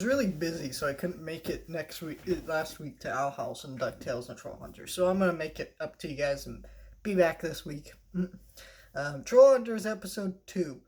was really busy, so I couldn't make it last week to Owl House and DuckTales and Trollhunters. So I'm gonna make it up to you guys and be back this week. Trollhunters episode 2.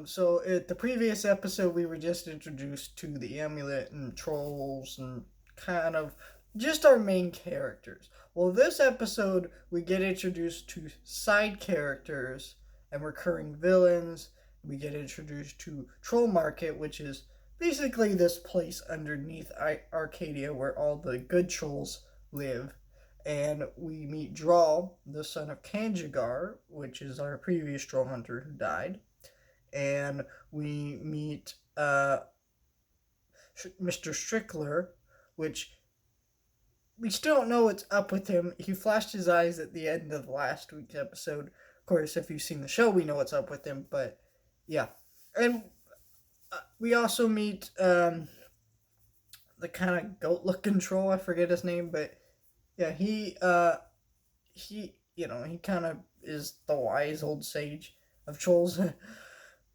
So at the previous episode, we were just introduced to the amulet and trolls and kind of just our main characters. Well, this episode, we get introduced to side characters and recurring villains. We get introduced to Troll Market, which is basically this place underneath Arcadia where all the good trolls live. And we meet Drawl, the son of Kanjigar, which is our previous troll hunter who died. And we meet Mr. Strickler, which we still don't know what's up with him. He flashed his eyes at the end of last week's episode. Of course, if you've seen the show, we know what's up with him, but yeah. And we also meet the kind of goat-looking troll. I forget his name, but yeah, he kind of is the wise old sage of trolls.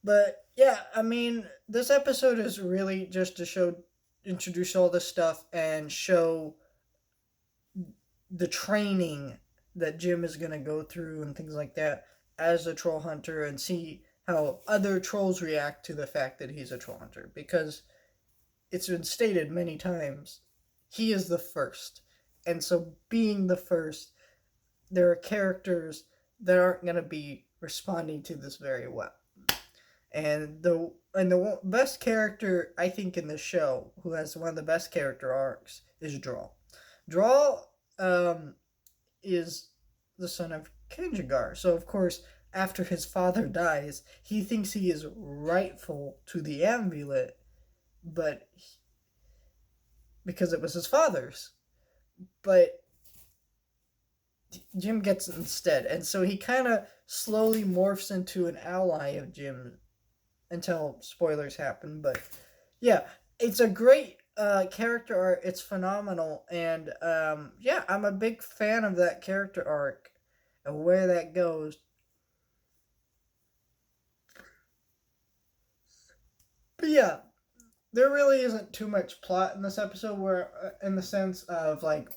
But yeah, I mean, this episode is really just to introduce all this stuff and show the training that Jim is going to go through and things like that as a troll hunter, and see how other trolls react to the fact that he's a troll hunter, because it's been stated many times he is the first, and so being the first, there are characters that aren't going to be responding to this very well. And the best character, I think, in the show, who has one of the best character arcs, is Drawl. Drawl is the son of Kanjigar. So, of course, after his father dies, he thinks he is rightful to the amulet, but because it was his father's. But Jim gets it instead. And so he kind of slowly morphs into an ally of Jim until spoilers happen. But yeah, it's a great character arc. It's phenomenal. And yeah, I'm a big fan of that character arc and where that goes. But yeah, there really isn't too much plot in this episode, where in the sense of, like,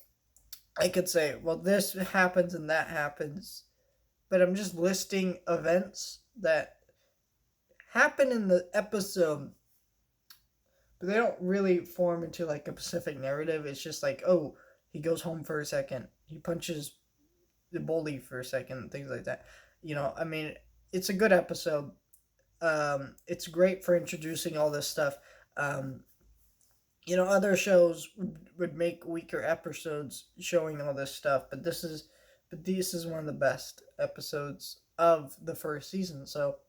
I could say, well, this happens and that happens, but I'm just listing events that happen in the episode, but they don't really form into like a specific narrative. It's just like, oh, he goes home for a second, he punches the bully for a second, things like that. I mean, it's a good episode. It's great for introducing all this stuff. Other shows would make weaker episodes showing all this stuff, but this is one of the best episodes of the first season. So